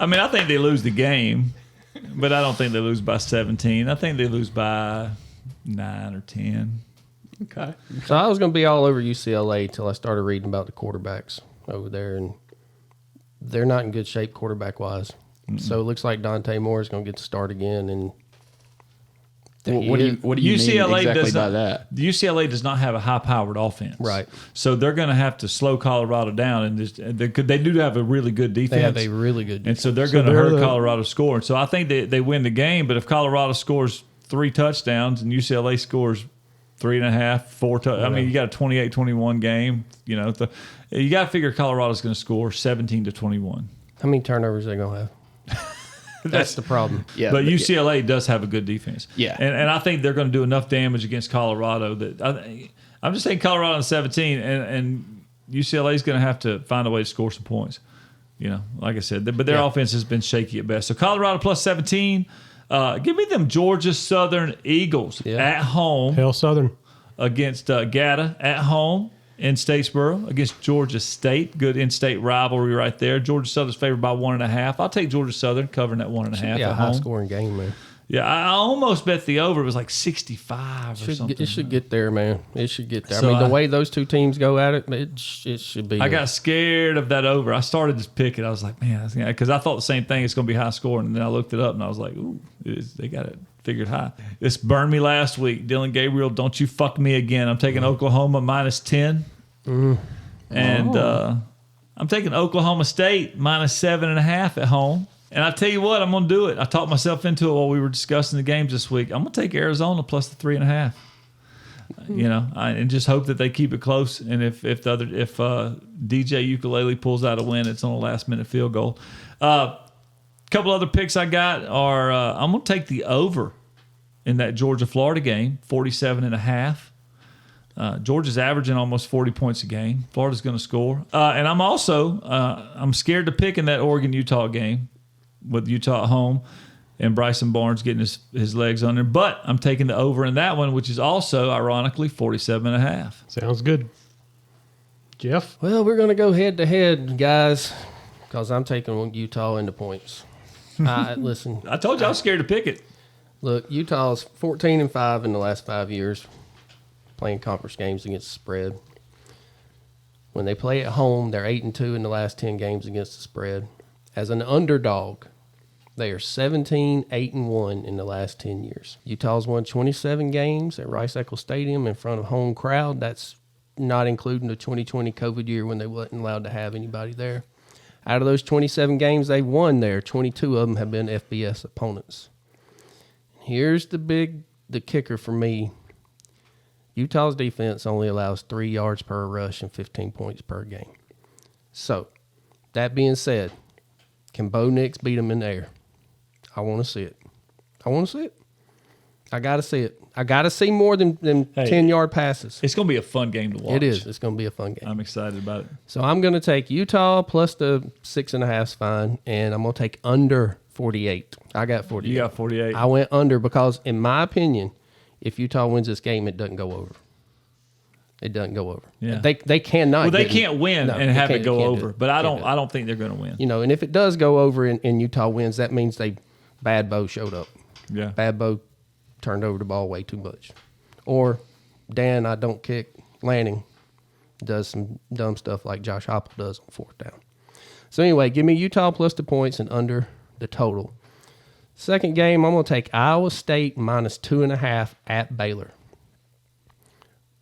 I mean, I think they lose the game, but I don't think they lose by 17. I think they lose by 9 or 10. Okay. So I was going to be all over UCLA until I started reading about the quarterbacks over there, and they're not in good shape quarterback-wise. So it looks like Dante Moore is going to get to start again. And What do you UCLA mean exactly does by not, that? UCLA does not have a high-powered offense. Right. So they're going to have to slow Colorado down. And they do have a really good defense. they have a really good And defense. so they're going to hurt Colorado's score. And so I think they win the game. But if Colorado scores 3 touchdowns and UCLA scores 3.5, 4 touchdowns, I mean, you got a 28-21 game. You know, you got to figure Colorado's going to score 17-21. How many turnovers are they going to have? That's the problem. Yeah, but UCLA does have a good defense. Yeah. And I think they're going to do enough damage against Colorado that I'm just saying Colorado in 17, and UCLA is going to have to find a way to score some points. You know, like I said, but their offense has been shaky at best. So Colorado plus 17. Give me them Georgia Southern Eagles at home. Hail Southern. Against GATA at home in Statesboro against Georgia State. Good in-state rivalry right there. Georgia Southern's favored by 1.5. I'll take Georgia Southern covering that 1.5 Yeah, at high home. scoring game, man. Yeah, I almost bet the over. It was like 65 or something. It should get there, man. It should get there. So I mean, the way those two teams go at it, it should be. I got scared of that over. I started to pick it. I was like, man, because I thought the same thing. It's going to be high scoring. And then I looked it up and I was like, ooh, they got it figured high. This burned me last week. Dylan Gabriel, don't you fuck me again. I'm taking Oklahoma minus 10. And I'm taking Oklahoma State minus 7.5 at home. And I tell you what, I'm going to do it. I talked myself into it while we were discussing the games this week. I'm going to take Arizona plus the 3.5. You know, and just hope that they keep it close. And if DJ Ukulele pulls out a win, it's on a last minute field goal. Couple other picks I got are I'm going to take the over in that Georgia Florida game, 47.5. Georgia's averaging almost 40 points a game. Florida's going to score. And I'm also I'm scared to pick in that Oregon-Utah game with Utah at home and Bryson Barnes getting his legs under. But I'm taking the over in that one, which is also, ironically, 47.5. Sounds good. Jeff? Well, we're going to go head-to-head, guys, because I'm taking Utah into points. Listen. I told you I was scared to pick it. Look, Utah's 14-5 in the last 5 years playing conference games against the spread. When they play at home, they're 8-2 in the last 10 games against the spread. As an underdog, they are 17-8-1 in the last 10 years. Utah's won 27 games at Rice-Eccles Stadium in front of home crowd. That's not including the 2020 COVID year when they wasn't allowed to have anybody there. Out of those 27 games they've won there, 22 of them have been FBS opponents. Here's the kicker for me. Utah's defense only allows 3 yards per rush and 15 points per game. So, that being said, can Bo Nix beat them in the air? I want to see it. I got to see it. I got to see more than 10-yard passes. It's going to be a fun game to watch. It is. It's going to be a fun game. I'm excited about it. So I'm going to take Utah plus the 6.5 is fine, and I'm going to take under 48. I got 48. You got 48. I went under because, in my opinion, if Utah wins this game, it doesn't go over. It doesn't go over. Yeah. They cannot. Well, they can't win and have it go over, but I don't don't think they're going to win. You know, and if it does go over and Utah wins, that means Bad Bo showed up. Yeah. Bad Bo turned over the ball way too much. Or Dan, I don't kick, Lanning does some dumb stuff like Josh Heupel does on 4th down. So anyway, give me Utah plus the points and under the total. Second game, I'm going to take Iowa State minus 2.5 at Baylor.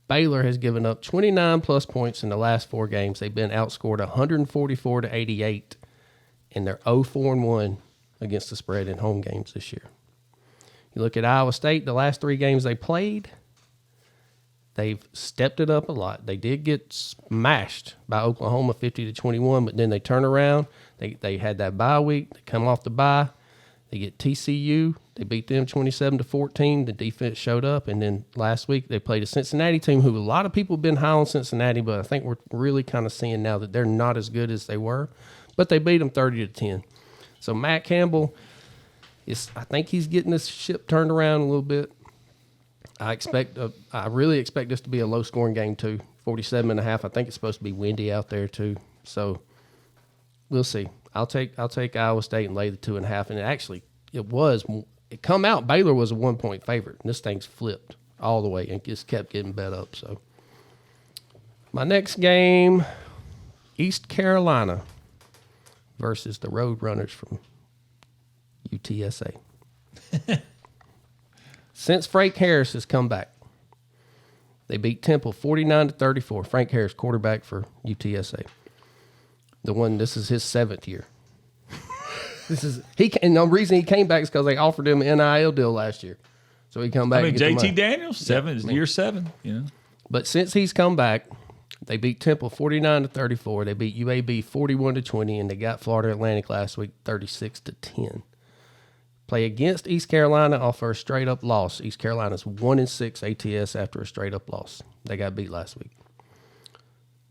Baylor has given up 29-plus points in the last 4 games. They've been outscored 144-88, and they're 0-4-1 against the spread in home games this year. You look at Iowa State, the last 3 games they played, they've stepped it up a lot. They did get smashed by Oklahoma 50-21, but then they turn around. They had that bye week. They come off the bye. They get TCU. They beat them 27-14. The defense showed up. And then last week they played a Cincinnati team who a lot of people have been high on Cincinnati, but I think we're really kind of seeing now that they're not as good as they were. But they beat them 30-10. So Matt Campbell, I think he's getting this ship turned around a little bit. I really expect this to be a low-scoring game too. 47.5. I think it's supposed to be windy out there too. So we'll see. I'll take Iowa State and lay the 2.5. And it come out Baylor was a 1-point favorite. And this thing's flipped all the way and just kept getting bet up. So my next game, East Carolina versus the Roadrunners from UTSA. Since Frank Harris has come back, they beat Temple 49-34. Frank Harris, quarterback for UTSA. This is his 7th year. And the reason he came back is because they offered him an NIL deal last year. So he come back. JT Daniels, year 7, But since he's come back, they beat Temple 49-34. They beat UAB 41-20, and they got Florida Atlantic last week 36-10. Play against East Carolina off for a straight-up loss. East Carolina's 1-6 ATS after a straight-up loss. They got beat last week.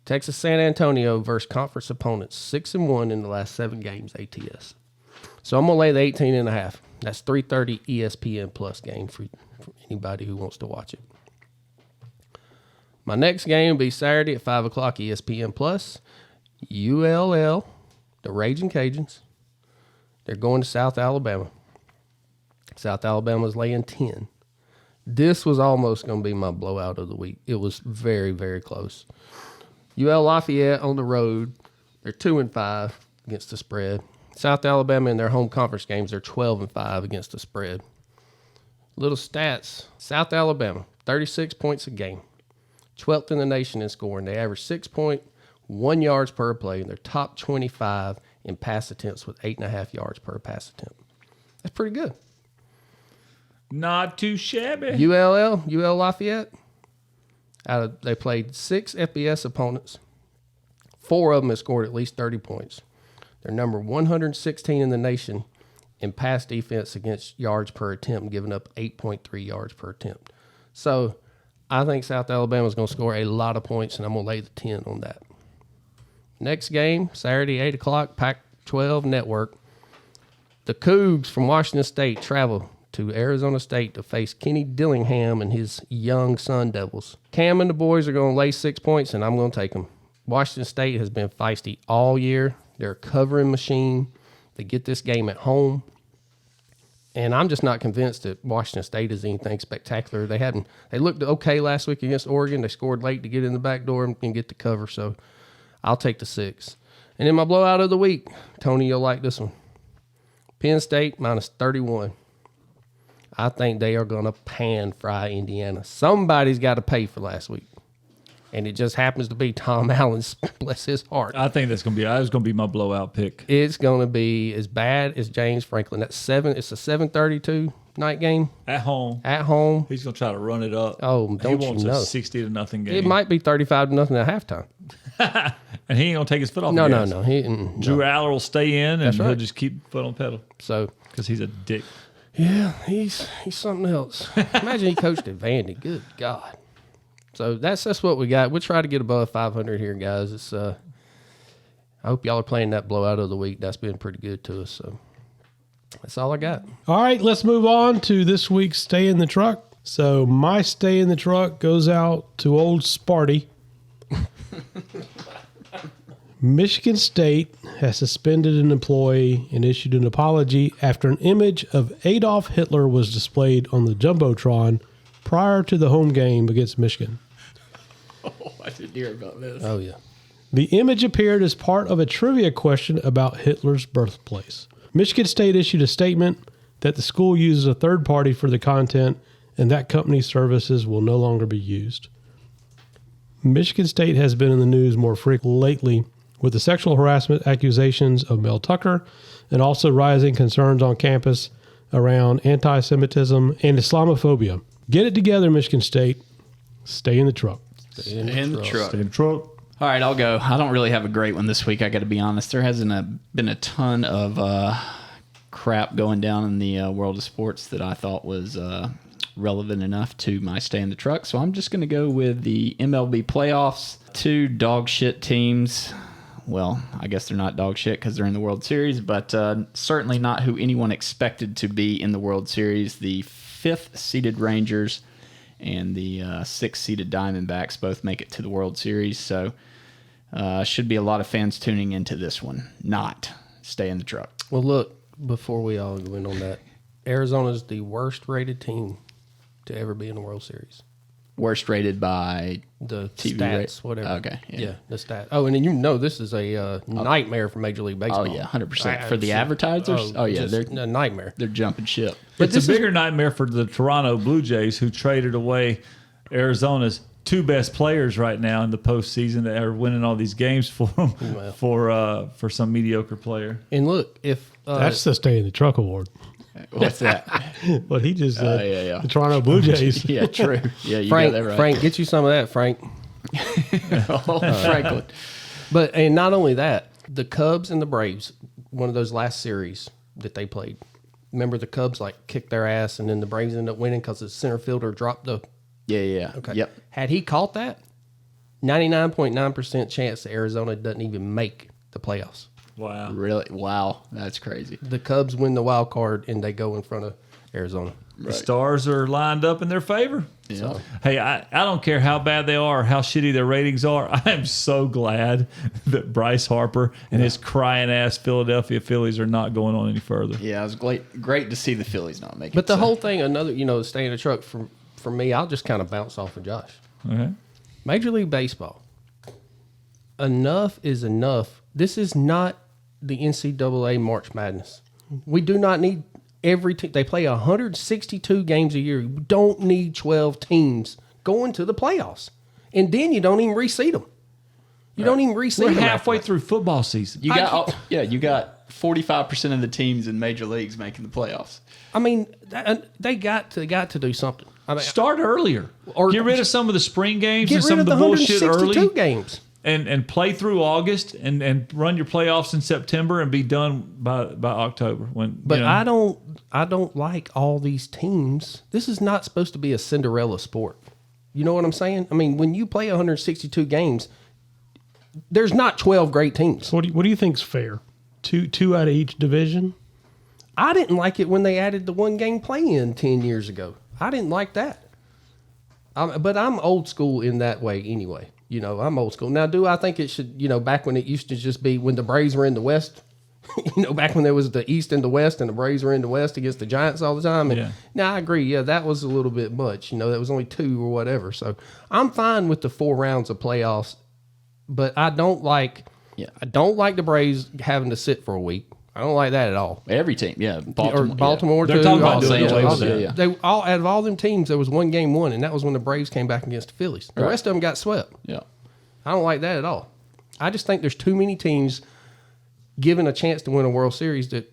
Texas San Antonio versus conference opponents, 6-1 in the last 7 games ATS. So I'm going to lay the 18.5. That's 3:30 ESPN Plus game for anybody who wants to watch it. My next game will be Saturday at 5 o'clock ESPN Plus. ULL, the Raging Cajuns, they're going to South Alabama. South Alabama's laying 10. This was almost going to be my blowout of the week. It was very, very close. UL Lafayette on the road, they're 2-5 against the spread. South Alabama in their home conference games, they're 12-5 against the spread. Little stats. South Alabama, 36 points a game. 12th in the nation in scoring. They average 6.1 yards per play, and they're top 25 in pass attempts with 8.5 yards per pass attempt. That's pretty good. Not too shabby. UL Lafayette, they played 6 FBS opponents. 4 of them have scored at least 30 points. They're number 116 in the nation in pass defense against yards per attempt, giving up 8.3 yards per attempt. So I think South Alabama is going to score a lot of points, and I'm going to lay the 10 on that. Next game, Saturday, 8 o'clock, Pac-12 Network. The Cougs from Washington State travel to Arizona State to face Kenny Dillingham and his young Sun Devils. Cam and the boys are going to lay 6 points, and I'm going to take them. Washington State has been feisty all year. They're a covering machine. They get this game at home. And I'm just not convinced that Washington State is anything spectacular. They looked okay last week against Oregon. They scored late to get in the back door and get the cover. So I'll take the 6. And then my blowout of the week, Tony, you'll like this one. Penn State minus 31. I think they are going to pan-fry Indiana. Somebody's got to pay for last week. And it just happens to be Tom Allen's, bless his heart. I think that's going to be my blowout pick. It's going to be as bad as James Franklin. It's a 7:32 night game. At home. He's going to try to run it up. Oh, don't you know. He wants a 60-0 game. It might be 35-0 at halftime. And he ain't going to take his foot off the gas. No. Drew Aller will stay in, and right. he'll just keep foot on pedal. So, because he's a dick. Yeah, he's something else. Imagine he coached at Vandy. Good God. So that's what we got. We'll try to get above 500 here, guys. It's I hope y'all are playing that blowout of the week. That's been pretty good to us. So that's all I got. All right, let's move on to this week's Stay in the Truck. So my Stay in the Truck goes out to old Sparty. Michigan State has suspended an employee and issued an apology after an image of Adolf Hitler was displayed on the Jumbotron prior to the home game against Michigan. Oh, I didn't hear about this. Oh, yeah. The image appeared as part of a trivia question about Hitler's birthplace. Michigan State issued a statement that the school uses a third party for the content and that company's services will no longer be used. Michigan State has been in the news more frequently lately with the sexual harassment accusations of Mel Tucker and also rising concerns on campus around anti-Semitism and Islamophobia. Get it together, Michigan State. Stay in the truck. Stay in the truck. Stay in the truck. All right, I'll go. I don't really have a great one this week, I got to be honest. There hasn't been a ton of crap going down in the world of sports that I thought was relevant enough to my stay in the truck. So I'm just going to go with the MLB playoffs. 2 dog shit teams. Well, I guess they're not dog shit because they're in the World Series, but certainly not who anyone expected to be in the World Series. The 5th-seeded Rangers and the 6th-seeded Diamondbacks both make it to the World Series. So should be a lot of fans tuning into this one. Not stay in the truck. Well, look, before we all go in on that, Arizona's the worst-rated team to ever be in the World Series. Worst rated by the TV stats, rate? whatever. Okay, yeah, the stats. Oh, and then this is a nightmare for Major League Baseball. Oh yeah, 100% for the advertisers. Oh yeah, they're a nightmare. They're jumping ship. But it's a bigger nightmare for the Toronto Blue Jays, who traded away Arizona's 2 best players right now in the postseason that are winning all these games for them for some mediocre player. And look, if that's the Stay in the Truck award. What's that? What he just said. Yeah. The Toronto Blue Jays. Yeah, true. Yeah, you Frank, got that right. Frank, get you some of that, Frank. Franklin. But and not only that, the Cubs and the Braves, one of those last series that they played. Remember the Cubs kicked their ass, and then the Braves ended up winning because the center fielder dropped the. Yeah. Okay. Yep. Had he caught that, 99.9% chance that Arizona doesn't even make the playoffs. Wow. Really? Wow. That's crazy. The Cubs win the wild card, and they go in front of Arizona. The stars are lined up in their favor. Yeah. So, hey, I don't care how bad they are or how shitty their ratings are. I am so glad that Bryce Harper and his crying ass Philadelphia Phillies are not going on any further. Yeah, it was great to see the Phillies not make it. But the whole thing, stay in the truck for me, I'll just kind of bounce off of Josh. Okay. Major League Baseball. Enough is enough. This is not the NCAA March Madness. We do not need every team. They play 162 games a year. You don't need 12 teams going to the playoffs. And then you don't even reseed them. You don't even reseed them. We're halfway through football season. You got 45% of the teams in major leagues making the playoffs. I mean, they got to do something. I mean, Start earlier. Or get rid of some of the spring games and get some rid of of the the bullshit 162 early. games. And play through August and run your playoffs in September and be done by October. But I don't like all these teams. This is not supposed to be a Cinderella sport. You know what I'm saying? I mean, when you play 162 games, there's not 12 great teams. What do you think's fair? Two out of each division? I didn't like it when they added the 1-game play-in 10 years ago. I didn't like that. But I'm old school in that way anyway. I'm old school. Now, do I think it should, back when it used to just be when the Braves were in the West, back when there was the East and the West and the Braves were in the West against the Giants all the time. And now I agree. Yeah, that was a little bit much. That was only 2 or whatever. So I'm fine with the 4 rounds of playoffs, but I don't like the Braves having to sit for a week. I don't like that at all. Every team, yeah. Baltimore They're too. talking about doing away with that. They all out of all them teams, there was 1 game won, and that was when the Braves came back against the Phillies. The rest of them got swept. Yeah. I don't like that at all. I just think there's too many teams given a chance to win a World Series that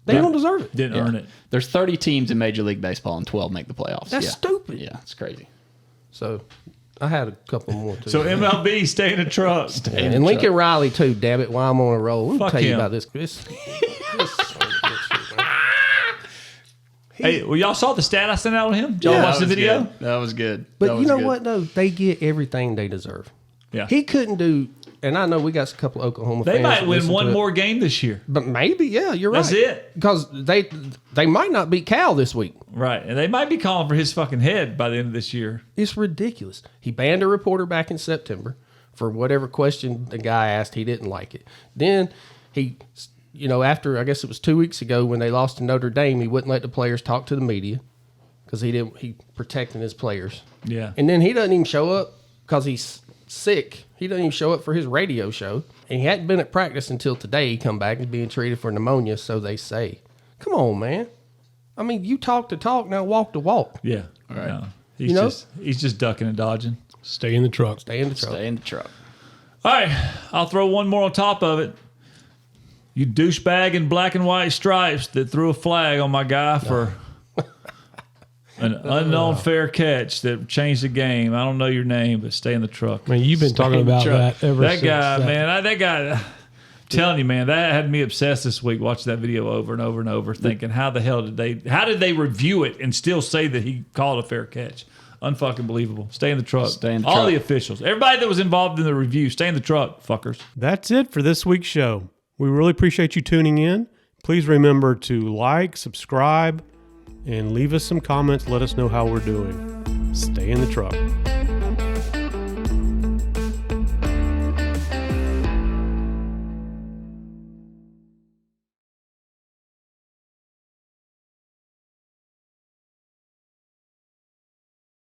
they don't deserve it. Didn't earn it. There's 30 teams in Major League Baseball and 12 make the playoffs. That's stupid. Yeah, it's crazy. So I had a couple more too. So MLB, stay in the truck. And Lincoln Riley too. Damn it, while I'm on a roll, let me Fuck tell you him. about this. Hey, well, y'all saw the stat I sent out on him? Did y'all watch the video? That was good. But you know what though? They get everything they deserve. Yeah. He couldn't do, and I know we got a couple of Oklahoma fans. They might that win listen one to it. more game this year. But maybe, yeah, you're right. That's it. Because they might not beat Cal this week. Right. And they might be calling for his fucking head by the end of this year. It's ridiculous. He banned a reporter back in September for whatever question the guy asked. He didn't like it. Then he, after, I guess it was 2 weeks ago when they lost to Notre Dame, he wouldn't let the players talk to the media because he protecting his players. Yeah. And then he doesn't even show up because he's sick. He doesn't even show up for his radio show. And he hadn't been at practice until today. He come back and being treated for pneumonia, so they say. Come on, man. I mean, you talk the talk, now walk the walk. Yeah. All right. No. He's just ducking and dodging. Stay in the truck. Stay in the truck. Stay in the truck. All right, I'll throw one more on top of it. You douchebag in black and white stripes that threw a flag on my guy for an unknown fair catch that changed the game. I don't know your name, but stay in the truck. Man, you've been talking about that ever since. That guy, man, that guy, I'm telling you, man, that had me obsessed this week watching that video over and over and over, thinking, how did they review it and still say that he called a fair catch? Unfucking believable. Stay in the truck. Stay in the All truck. the officials, everybody that was involved in the review, stay in the truck, fuckers. That's it for this week's show. We really appreciate you tuning in. Please remember to like, subscribe, and leave us some comments. Let us know how we're doing. Stay in the truck.